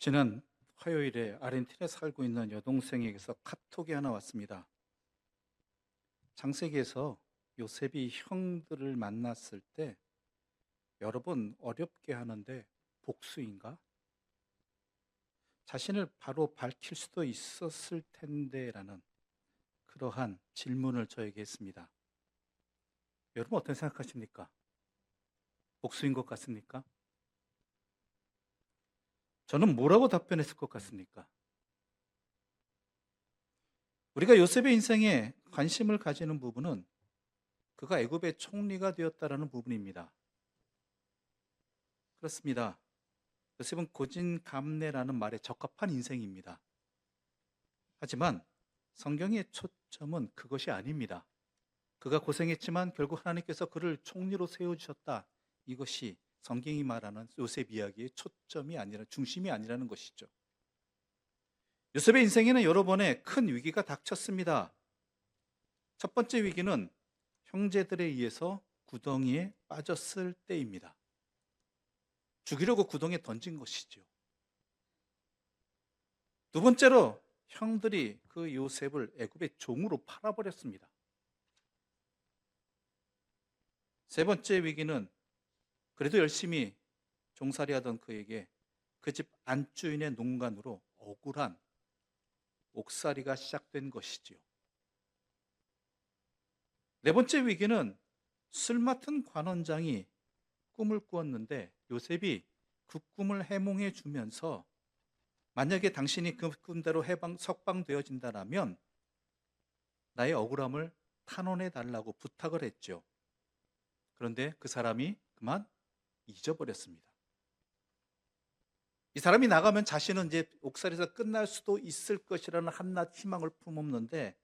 지난 화요일에 아르헨티나에 살고 있는 여동생에게서 카톡이 하나 왔습니다. 창세기에서 요셉이 형들을 만났을 때 여러 번 어렵게 하는데 복수인가? 자신을 바로 밝힐 수도 있었을 텐데라는 그러한 질문을 저에게 했습니다. 여러분 어떻게 생각하십니까? 복수인 것 같습니까? 저는 뭐라고 답변했을 것 같습니까? 우리가 요셉의 인생에 관심을 가지는 부분은 그가 애굽의 총리가 되었다라는 부분입니다. 그렇습니다. 요셉은 고진감래라는 말에 적합한 인생입니다. 하지만 성경의 초점은 그것이 아닙니다. 그가 고생했지만 결국 하나님께서 그를 총리로 세워주셨다. 이것이 성경이 말하는 요셉 이야기의 초점이 아니라 중심이 아니라는 것이죠. 요셉의 인생에는 여러 번의 큰 위기가 닥쳤습니다. 첫 번째 위기는 형제들에 의해서 구덩이에 빠졌을 때입니다. 죽이려고 구덩이에 던진 것이죠. 두 번째로 형들이 그 요셉을 애굽의 종으로 팔아버렸습니다. 세 번째 위기는 그래도 열심히 종살이하던 그에게 그 집 안주인의 농간으로 억울한 옥살이가 시작된 것이지요. 네 번째 위기는 술 맡은 관원장이 꿈을 꾸었는데 요셉이 그 꿈을 해몽해 주면서 만약에 당신이 그 꿈대로 석방되어진다면 나의 억울함을 탄원해 달라고 부탁을 했죠. 그런데 그 사람이 그만 잊어버렸습니다. 이 사람이 나가면 자신은 이제 옥살이에서 끝날 수도 있을 것이라는 한낱 희망을 품었는데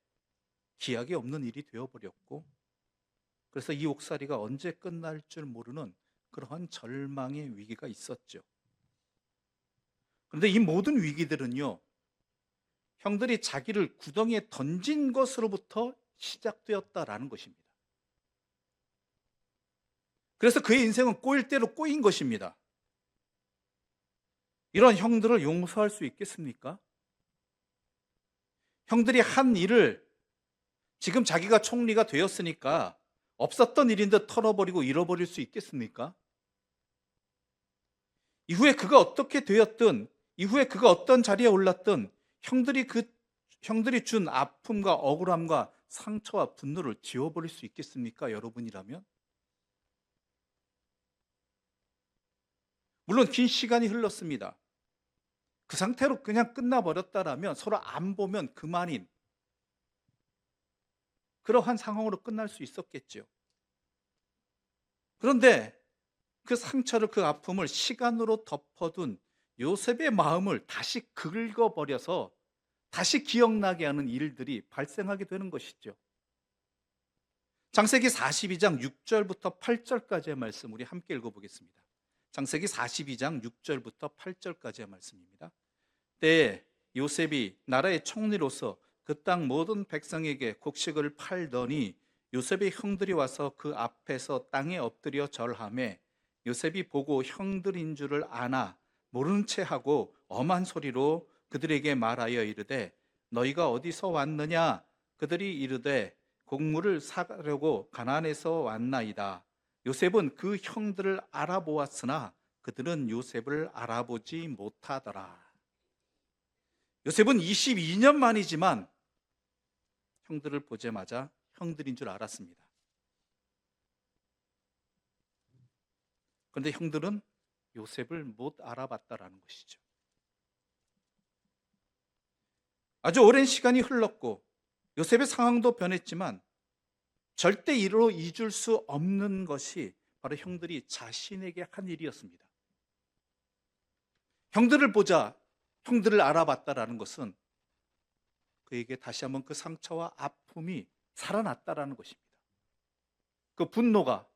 기약이 없는 일이 되어버렸고, 그래서 이 옥살이가 언제 끝날 줄 모르는 그러한 절망의 위기가 있었죠. 그런데 이 모든 위기들은요, 형들이 자기를 구덩이에 던진 것으로부터 시작되었다라는 것입니다. 그래서 그의 인생은 꼬일 대로 꼬인 것입니다. 이런 형들을 용서할 수 있겠습니까? 형들이 한 일을 지금 자기가 총리가 되었으니까 없었던 일인데 털어버리고 잃어버릴 수 있겠습니까? 이후에 그가 어떻게 되었든, 이후에 그가 어떤 자리에 올랐든 형들이 준 아픔과 억울함과 상처와 분노를 지워버릴 수 있겠습니까? 여러분이라면? 물론 긴 시간이 흘렀습니다. 그 상태로 그냥 끝나버렸다라면 서로 안 보면 그만인 그러한 상황으로 끝날 수 있었겠죠. 그런데 그 상처를, 그 아픔을 시간으로 덮어둔 요셉의 마음을 다시 긁어버려서 다시 기억나게 하는 일들이 발생하게 되는 것이죠. 창세기 42장 6절부터 8절까지의 말씀 우리 함께 읽어보겠습니다. 창세기 42장 6절부터 8절까지의 말씀입니다. 때에 요셉이 나라의 총리로서 그 땅 모든 백성에게 곡식을 팔더니 요셉의 형들이 와서 그 앞에서 땅에 엎드려 절하매 요셉이 보고 형들인 줄을 아나 모르는 채 하고 엄한 소리로 그들에게 말하여 이르되 너희가 어디서 왔느냐? 그들이 이르되 곡물을 사려고 가나안에서 왔나이다. 요셉은 그 형들을 알아보았으나 그들은 요셉을 알아보지 못하더라. 요셉은 22년 만이지만 형들을 보자마자 형들인 줄 알았습니다. 그런데 형들은 요셉을 못 알아봤다라는 것이죠. 아주 오랜 시간이 흘렀고 요셉의 상황도 변했지만 절대 이로 잊을 수 없는 것이 바로 형들이 자신에게 한 일이었습니다. 형들을 보자, 형들을 알아봤다라는 것은 그에게 다시 한번 그 상처와 아픔이 살아났다라는 것입니다. 그 분노가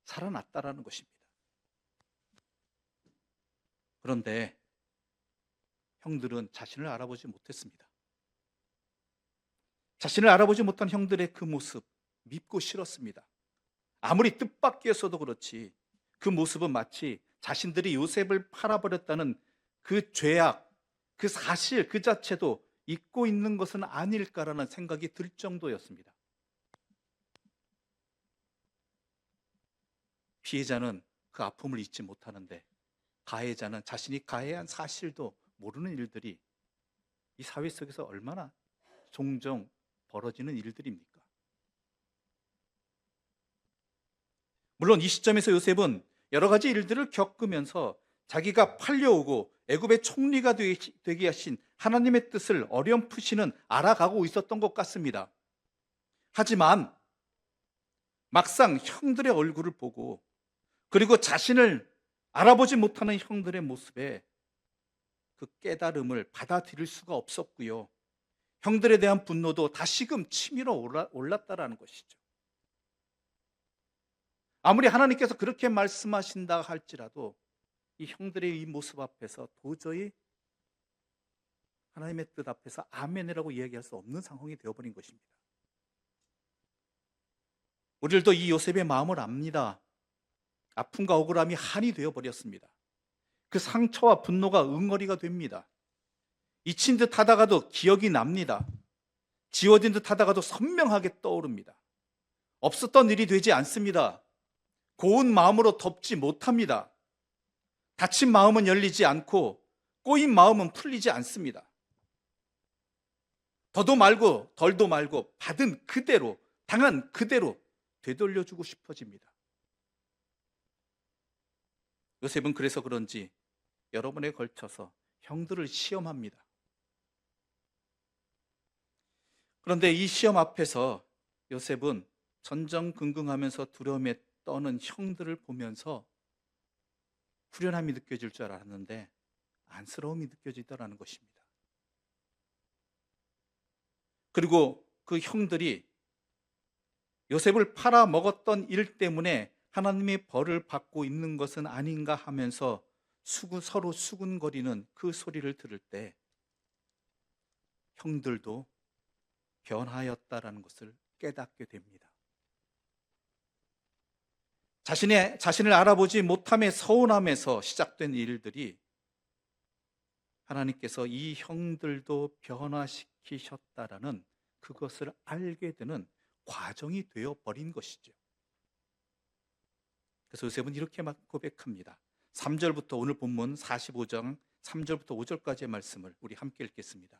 살아났다라는 것입니다. 그런데 형들은 자신을 알아보지 못했습니다. 자신을 알아보지 못한 형들의 그 모습 밉고 싫었습니다. 아무리 뜻밖이었어도 그렇지 그 모습은 마치 자신들이 요셉을 팔아버렸다는 그 죄악, 그 사실 그 자체도 잊고 있는 것은 아닐까라는 생각이 들 정도였습니다. 피해자는 그 아픔을 잊지 못하는데 가해자는 자신이 가해한 사실도 모르는 일들이 이 사회 속에서 얼마나 종종 벌어지는 일들입니까? 물론 이 시점에서 요셉은 여러 가지 일들을 겪으면서 자기가 팔려오고 애굽의 총리가 되게 하신 하나님의 뜻을 어렴풋이는 알아가고 있었던 것 같습니다. 하지만 막상 형들의 얼굴을 보고 그리고 자신을 알아보지 못하는 형들의 모습에 그 깨달음을 받아들일 수가 없었고요. 형들에 대한 분노도 다시금 치밀어 올랐다라는 것이죠. 아무리 하나님께서 그렇게 말씀하신다 할지라도 이 형들의 이 모습 앞에서 도저히 하나님의 뜻 앞에서 아멘이라고 이야기할 수 없는 상황이 되어버린 것입니다. 우리들도 이 요셉의 마음을 압니다. 아픔과 억울함이 한이 되어버렸습니다. 그 상처와 분노가 응어리가 됩니다. 잊힌 듯 하다가도 기억이 납니다. 지워진 듯 하다가도 선명하게 떠오릅니다. 없었던 일이 되지 않습니다. 고운 마음으로 덮지 못합니다. 닫힌 마음은 열리지 않고 꼬인 마음은 풀리지 않습니다. 더도 말고 덜도 말고 받은 그대로, 당한 그대로 되돌려주고 싶어집니다. 요셉은 그래서 그런지 여러 번에 걸쳐서 형들을 시험합니다. 그런데 이 시험 앞에서 요셉은 전전긍긍하면서 두려움에 떠는 형들을 보면서 후련함이 느껴질 줄 알았는데 안쓰러움이 느껴지더라는 것입니다. 그리고 그 형들이 요셉을 팔아먹었던 일 때문에 하나님의 벌을 받고 있는 것은 아닌가 하면서 서로 수군거리는 그 소리를 들을 때 형들도 변하였다라는 것을 깨닫게 됩니다. 자신을 알아보지 못함의 서운함에서 시작된 일들이 하나님께서 이 형들도 변화시키셨다라는 그것을 알게 되는 과정이 되어버린 것이죠. 그래서 요셉은 이렇게 막 고백합니다. 3절부터 오늘 본문 45장 3절부터 5절까지의 말씀을 우리 함께 읽겠습니다.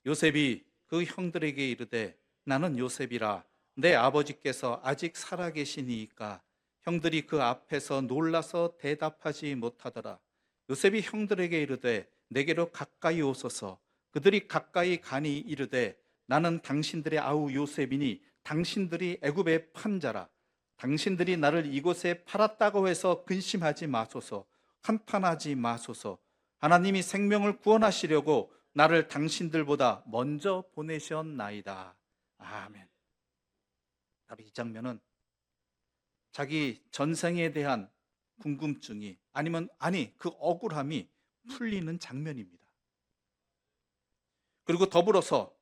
요셉이 그 형들에게 이르되 나는 요셉이라 내 아버지께서 아직 살아계시니이까 형들이 그 앞에서 놀라서 대답하지 못하더라. 요셉이 형들에게 이르되 내게로 가까이 오소서. 그들이 가까이 가니 이르되 나는 당신들의 아우 요셉이니 당신들이 애굽의 판자라. 당신들이 나를 이곳에 팔았다고 해서 근심하지 마소서. 한탄하지 마소서. 하나님이 생명을 구원하시려고 나를 당신들보다 먼저 보내셨나이다. 아멘. 바로 이 장면은 자기 전생에 대한 궁금증이 그 억울함이 풀리는 장면입니다. 그리고 더불어서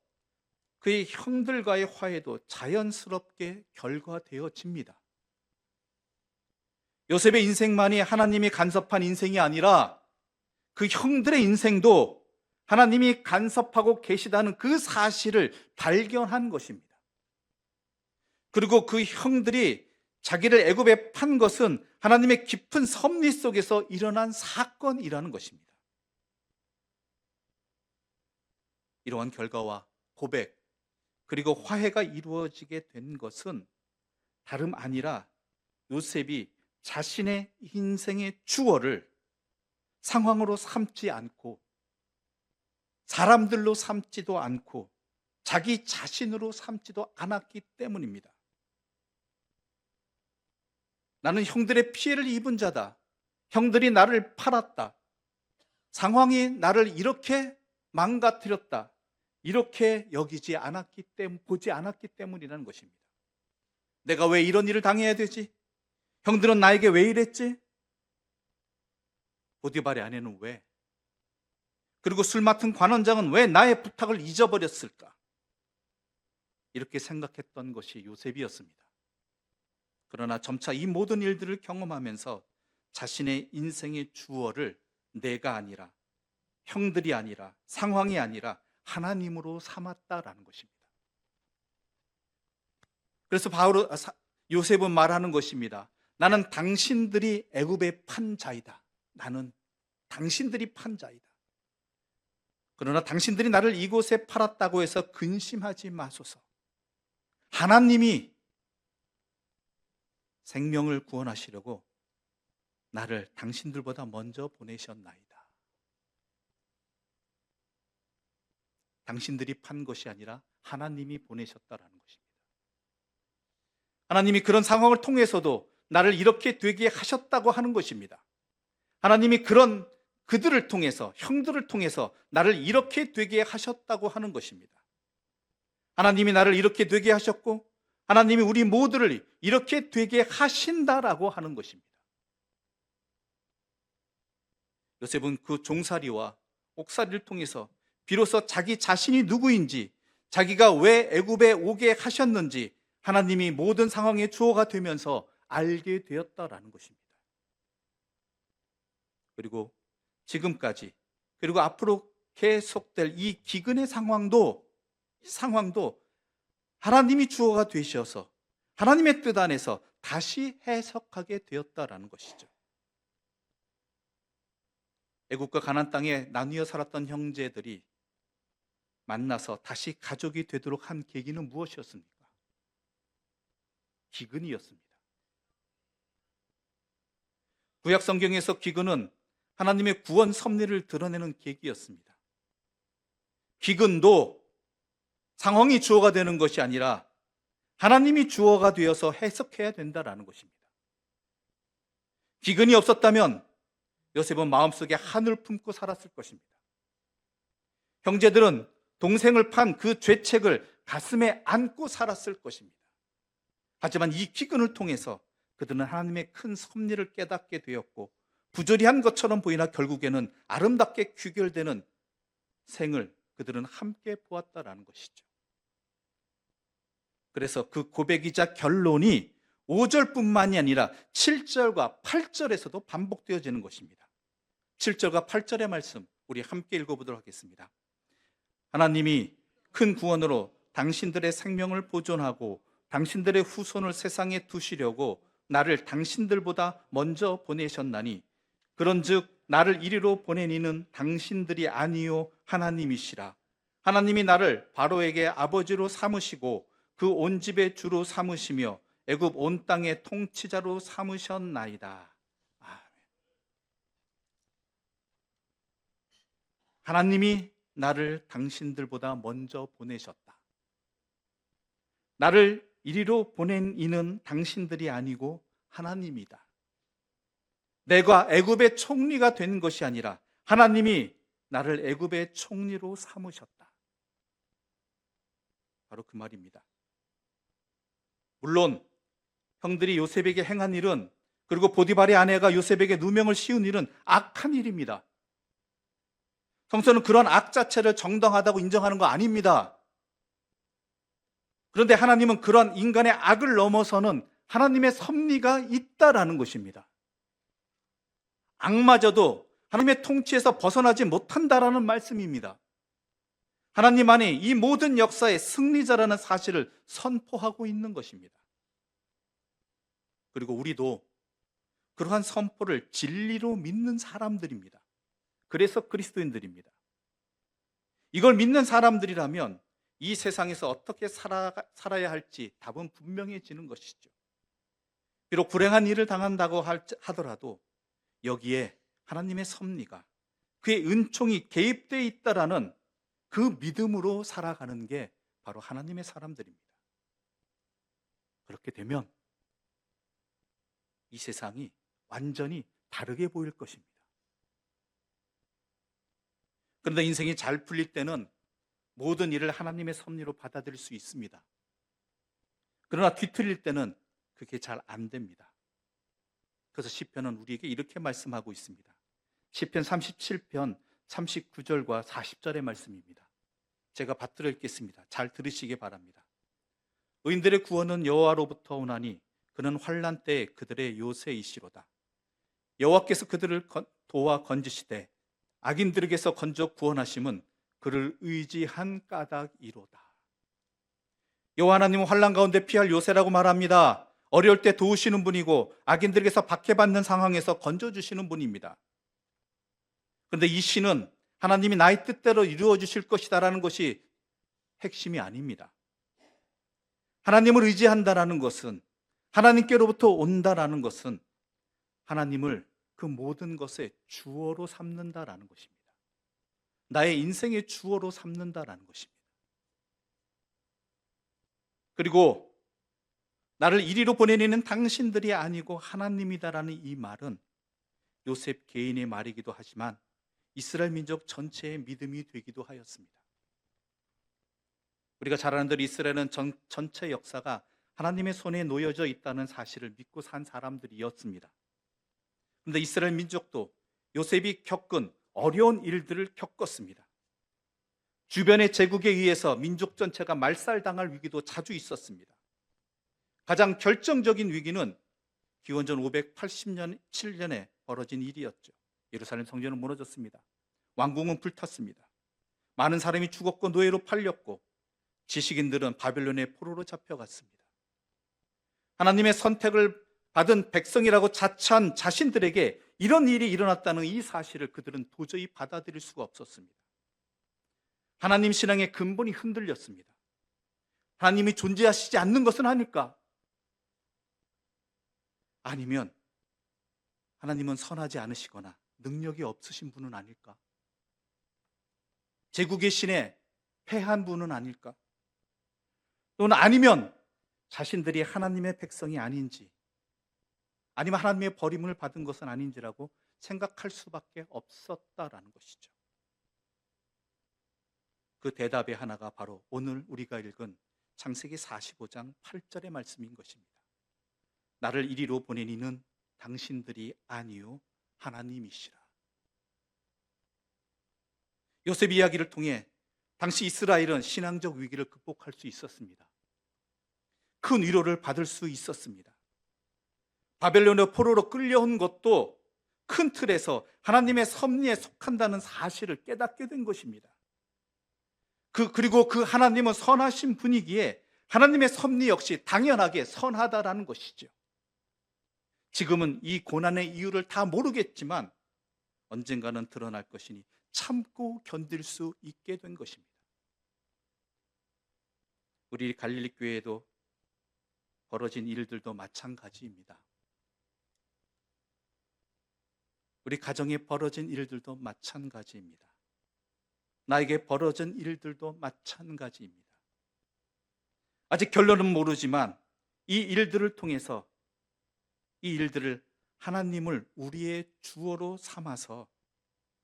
그의 형들과의 화해도 자연스럽게 결과되어집니다. 요셉의 인생만이 하나님이 간섭한 인생이 아니라 그 형들의 인생도 하나님이 간섭하고 계시다는 그 사실을 발견한 것입니다. 그리고 그 형들이 자기를 애굽에 판 것은 하나님의 깊은 섭리 속에서 일어난 사건이라는 것입니다. 이러한 결과와 고백 그리고 화해가 이루어지게 된 것은 다름 아니라 요셉이 자신의 인생의 주어를 상황으로 삼지 않고 사람들로 삼지도 않고 자기 자신으로 삼지도 않았기 때문입니다. 나는 형들의 피해를 입은 자다. 형들이 나를 팔았다. 상황이 나를 이렇게 망가뜨렸다. 이렇게 보지 않았기 때문이라는 것입니다. 내가 왜 이런 일을 당해야 되지? 형들은 나에게 왜 이랬지? 보디발의 아내는 왜? 그리고 술 맡은 관원장은 왜 나의 부탁을 잊어버렸을까? 이렇게 생각했던 것이 요셉이었습니다. 그러나 점차 이 모든 일들을 경험하면서 자신의 인생의 주어를 내가 아니라, 형들이 아니라, 상황이 아니라 하나님으로 삼았다라는 것입니다. 그래서 요셉은 말하는 것입니다. 나는 당신들이 애굽에 판 자이다. 나는 당신들이 판 자이다. 그러나 당신들이 나를 이곳에 팔았다고 해서 근심하지 마소서. 하나님이 생명을 구원하시려고 나를 당신들보다 먼저 보내셨나이다. 당신들이 판 것이 아니라 하나님이 보내셨다라는 것입니다. 하나님이 그런 상황을 통해서도 나를 이렇게 되게 하셨다고 하는 것입니다. 하나님이 그들을 통해서, 형들을 통해서 나를 이렇게 되게 하셨다고 하는 것입니다. 하나님이 나를 이렇게 되게 하셨고 하나님이 우리 모두를 이렇게 되게 하신다라고 하는 것입니다. 요셉은 그 종살이와 옥살이를 통해서 비로소 자기 자신이 누구인지, 자기가 왜 애굽에 오게 하셨는지 하나님이 모든 상황의 주어가 되면서 알게 되었다라는 것입니다. 그리고 지금까지, 그리고 앞으로 계속될 이 기근의 상황도 하나님이 주어가 되셔서 하나님의 뜻 안에서 다시 해석하게 되었다라는 것이죠. 애굽과 가나안 땅에 나뉘어 살았던 형제들이 만나서 다시 가족이 되도록 한 계기는 무엇이었습니까? 기근이었습니다. 구약 성경에서 기근은 하나님의 구원 섭리를 드러내는 계기였습니다. 기근도 상황이 주어가 되는 것이 아니라 하나님이 주어가 되어서 해석해야 된다라는 것입니다. 기근이 없었다면 요셉은 마음속에 한을 품고 살았을 것입니다. 형제들은 동생을 판 그 죄책을 가슴에 안고 살았을 것입니다. 하지만 이 기근을 통해서 그들은 하나님의 큰 섭리를 깨닫게 되었고, 부조리한 것처럼 보이나 결국에는 아름답게 귀결되는 생을 그들은 함께 보았다라는 것이죠. 그래서 그 고백이자 결론이 5절뿐만이 아니라 7절과 8절에서도 반복되어지는 것입니다. 7절과 8절의 말씀 우리 함께 읽어보도록 하겠습니다. 하나님이 큰 구원으로 당신들의 생명을 보존하고 당신들의 후손을 세상에 두시려고 나를 당신들보다 먼저 보내셨나니, 그런즉 나를 이리로 보낸 이는 당신들이 아니요 하나님이시라. 하나님이 나를 바로에게 아버지로 삼으시고 그 온 집의 주로 삼으시며 애굽 온 땅의 통치자로 삼으셨나이다. 아멘. 하나님이 나를 당신들보다 먼저 보내셨다. 나를 이리로 보낸 이는 당신들이 아니고 하나님이다. 내가 애굽의 총리가 된 것이 아니라 하나님이 나를 애굽의 총리로 삼으셨다. 바로 그 말입니다. 물론 형들이 요셉에게 행한 일은, 그리고 보디발의 아내가 요셉에게 누명을 씌운 일은 악한 일입니다. 성서는 그런 악 자체를 정당하다고 인정하는 거 아닙니다. 그런데 하나님은 그런 인간의 악을 넘어서는 하나님의 섭리가 있다라는 것입니다. 악마저도 하나님의 통치에서 벗어나지 못한다라는 말씀입니다. 하나님 안에 이 모든 역사의 승리자라는 사실을 선포하고 있는 것입니다. 그리고 우리도 그러한 선포를 진리로 믿는 사람들입니다. 그래서 그리스도인들입니다. 이걸 믿는 사람들이라면 이 세상에서 어떻게 살아야 할지 답은 분명해지는 것이죠. 비록 불행한 일을 당한다고 하더라도 여기에 하나님의 섭리가, 그의 은총이 개입되어 있다라는 그 믿음으로 살아가는 게 바로 하나님의 사람들입니다. 그렇게 되면 이 세상이 완전히 다르게 보일 것입니다. 그런데 인생이 잘 풀릴 때는 모든 일을 하나님의 섭리로 받아들일 수 있습니다. 그러나 뒤틀릴 때는 그게 잘 안 됩니다. 그래서 시편은 우리에게 이렇게 말씀하고 있습니다. 시편 37편 39절과 40절의 말씀입니다. 제가 받들어 읽겠습니다. 잘 들으시기 바랍니다. 의인들의 구원은 여호와로부터 오나니 그는 환난 때에 그들의 요새이시로다. 여호와께서 그들을 도와 건지시되 악인들에게서 건져 구원하심은 그를 의지한 까닭이로다. 여호와 하나님은 환난 가운데 피할 요새라고 말합니다. 어려울 때 도우시는 분이고 악인들에게서 박해받는 상황에서 건져주시는 분입니다. 그런데 이 시는 하나님이 나의 뜻대로 이루어 주실 것이다라는 것이 핵심이 아닙니다. 하나님을 의지한다라는 것은, 하나님께로부터 온다라는 것은 하나님을 그 모든 것의 주어로 삼는다라는 것입니다. 나의 인생의 주어로 삼는다라는 것입니다. 그리고 나를 이리로 보내는 당신들이 아니고 하나님이다라는 이 말은 요셉 개인의 말이기도 하지만 이스라엘 민족 전체의 믿음이 되기도 하였습니다. 우리가 잘 아는 대로 이스라엘은 전체 역사가 하나님의 손에 놓여져 있다는 사실을 믿고 산 사람들이었습니다. 그런데 이스라엘 민족도 요셉이 겪은 어려운 일들을 겪었습니다. 주변의 제국에 의해서 민족 전체가 말살당할 위기도 자주 있었습니다. 가장 결정적인 위기는 기원전 580년 7년에 벌어진 일이었죠. 예루살렘 성전은 무너졌습니다. 왕궁은 불탔습니다. 많은 사람이 죽었고 노예로 팔렸고 지식인들은 바벨론의 포로로 잡혀갔습니다. 하나님의 선택을 받은 백성이라고 자처한 자신들에게 이런 일이 일어났다는 이 사실을 그들은 도저히 받아들일 수가 없었습니다. 하나님 신앙의 근본이 흔들렸습니다. 하나님이 존재하시지 않는 것은 아닐까? 아니면 하나님은 선하지 않으시거나 능력이 없으신 분은 아닐까? 제국의 신에 패한 분은 아닐까? 또는 아니면 자신들이 하나님의 백성이 아닌지, 아니면 하나님의 버림을 받은 것은 아닌지라고 생각할 수밖에 없었다라는 것이죠. 그 대답의 하나가 바로 오늘 우리가 읽은 창세기 45장 8절의 말씀인 것입니다. 나를 이리로 보낸 이는 당신들이 아니요 하나님이시라. 요셉 이야기를 통해 당시 이스라엘은 신앙적 위기를 극복할 수 있었습니다. 큰 위로를 받을 수 있었습니다. 바벨론의 포로로 끌려온 것도 큰 틀에서 하나님의 섭리에 속한다는 사실을 깨닫게 된 것입니다. 그리고 그 하나님은 선하신 분이기에 하나님의 섭리 역시 당연하게 선하다라는 것이죠. 지금은 이 고난의 이유를 다 모르겠지만 언젠가는 드러날 것이니 참고 견딜 수 있게 된 것입니다. 우리 갈릴리 교회에도 벌어진 일들도 마찬가지입니다. 우리 가정에 벌어진 일들도 마찬가지입니다. 나에게 벌어진 일들도 마찬가지입니다. 아직 결론은 모르지만 이 일들을 통해서 이 일들을 하나님을 우리의 주어로 삼아서,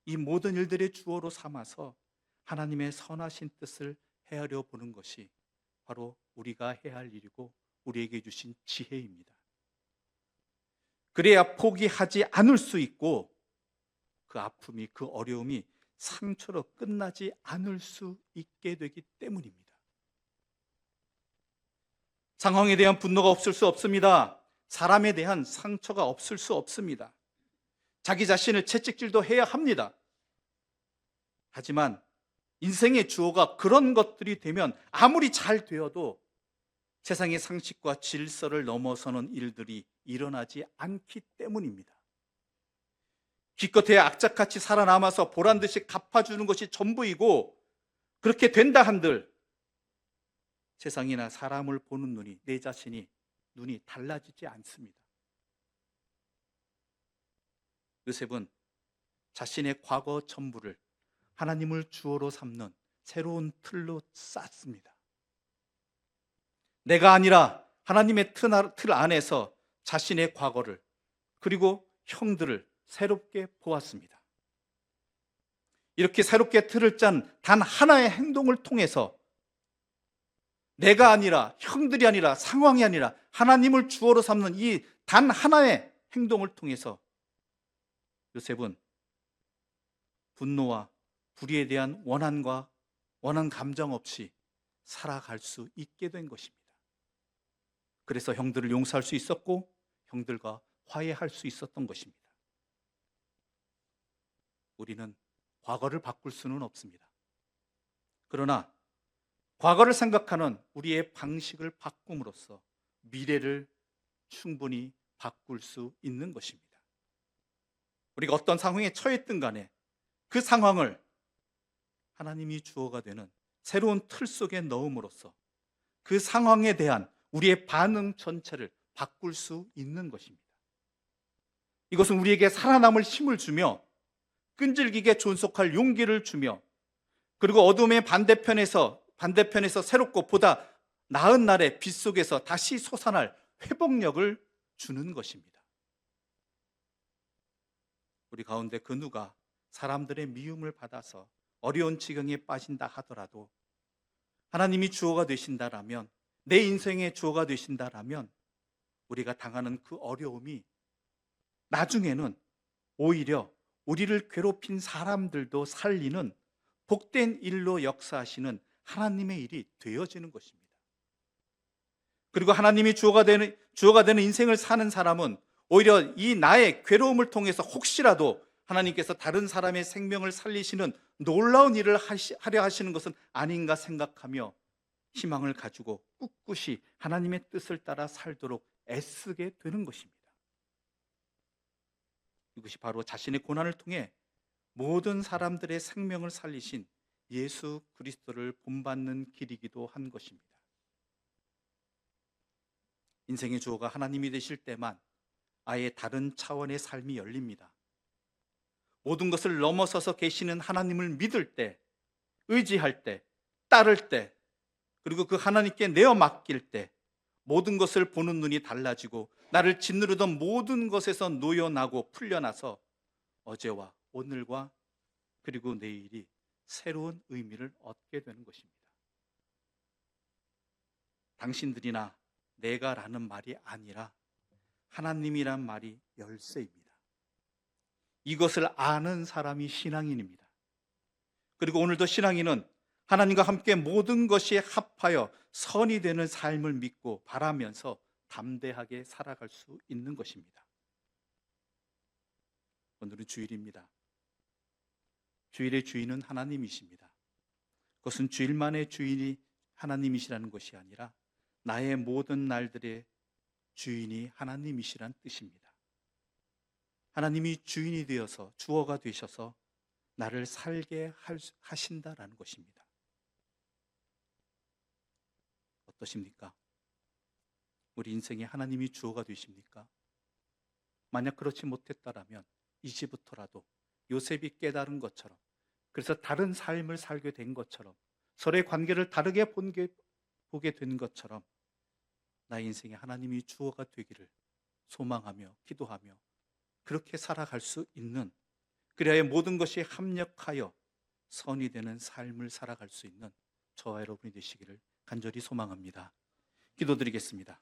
이 모든 일들의 주어로 삼아서 하나님의 선하신 뜻을 헤아려 보는 것이 바로 우리가 해야 할 일이고 우리에게 주신 지혜입니다. 그래야 포기하지 않을 수 있고 그 아픔이, 그 어려움이 상처로 끝나지 않을 수 있게 되기 때문입니다. 상황에 대한 분노가 없을 수 없습니다. 사람에 대한 상처가 없을 수 없습니다. 자기 자신을 채찍질도 해야 합니다. 하지만 인생의 주어가 그런 것들이 되면 아무리 잘 되어도 세상의 상식과 질서를 넘어서는 일들이 일어나지 않기 때문입니다. 기껏해야 악착같이 살아남아서 보란듯이 갚아주는 것이 전부이고, 그렇게 된다 한들 세상이나 사람을 보는 눈이, 내 자신이 눈이 달라지지 않습니다. 요셉은 자신의 과거 전부를 하나님을 주어로 삼는 새로운 틀로 쌌습니다. 내가 아니라 하나님의 틀 안에서 자신의 과거를, 그리고 형들을 새롭게 보았습니다. 이렇게 새롭게 틀을 짠 단 하나의 행동을 통해서 내가 아니라, 형들이 아니라, 상황이 아니라 하나님을 주어로 삼는 이 단 하나의 행동을 통해서 요셉은 분노와 불의에 대한 원한 감정 없이 살아갈 수 있게 된 것입니다. 그래서 형들을 용서할 수 있었고 형들과 화해할 수 있었던 것입니다. 우리는 과거를 바꿀 수는 없습니다. 그러나 과거를 생각하는 우리의 방식을 바꿈으로써 미래를 충분히 바꿀 수 있는 것입니다. 우리가 어떤 상황에 처했든 간에 그 상황을 하나님이 주어가 되는 새로운 틀 속에 넣음으로써 그 상황에 대한 우리의 반응 전체를 바꿀 수 있는 것입니다. 이것은 우리에게 살아남을 힘을 주며 끈질기게 존속할 용기를 주며 그리고 어둠의 반대편에서 새롭고 보다 나은 날의 빛 속에서 다시 솟아날 회복력을 주는 것입니다. 우리 가운데 그 누가 사람들의 미움을 받아서 어려운 지경에 빠진다 하더라도 하나님이 주어가 되신다라면, 내 인생의 주어가 되신다라면 우리가 당하는 그 어려움이 나중에는 오히려 우리를 괴롭힌 사람들도 살리는 복된 일로 역사하시는 하나님의 일이 되어지는 것입니다. 그리고 하나님이 주어가 되는 인생을 사는 사람은 오히려 이 나의 괴로움을 통해서 혹시라도 하나님께서 다른 사람의 생명을 살리시는 놀라운 일을 하려 하시는 것은 아닌가 생각하며 희망을 가지고 꿋꿋이 하나님의 뜻을 따라 살도록 애쓰게 되는 것입니다. 이것이 바로 자신의 고난을 통해 모든 사람들의 생명을 살리신 예수 그리스도를 본받는 길이기도 한 것입니다. 인생의 주어가 하나님이 되실 때만 아예 다른 차원의 삶이 열립니다. 모든 것을 넘어서서 계시는 하나님을 믿을 때, 의지할 때, 따를 때, 그리고 그 하나님께 내어 맡길 때 모든 것을 보는 눈이 달라지고 나를 짓누르던 모든 것에서 놓여나고 풀려나서 어제와 오늘과 그리고 내일이 새로운 의미를 얻게 되는 것입니다. 당신들이나 내가라는 말이 아니라 하나님이란 말이 열쇠입니다. 이것을 아는 사람이 신앙인입니다. 그리고 오늘도 신앙인은 하나님과 함께 모든 것이 합하여 선이 되는 삶을 믿고 바라면서 담대하게 살아갈 수 있는 것입니다. 오늘은 주일입니다. 주일의 주인은 하나님이십니다. 그것은 주일만의 주인이 하나님이시라는 것이 아니라 나의 모든 날들의 주인이 하나님이시란 뜻입니다. 하나님이 주인이 되어서 주어가 되셔서 나를 살게 하신다라는 것입니다. 어떠십니까? 우리 인생에 하나님이 주어가 되십니까? 만약 그렇지 못했다라면 이제부터라도 요셉이 깨달은 것처럼, 그래서 다른 삶을 살게 된 것처럼, 서로의 관계를 다르게 보게 된 것처럼 나의 인생에 하나님이 주어가 되기를 소망하며 기도하며 그렇게 살아갈 수 있는, 그래야 모든 것이 합력하여 선이 되는 삶을 살아갈 수 있는 저와 여러분이 되시기를 간절히 소망합니다. 기도드리겠습니다.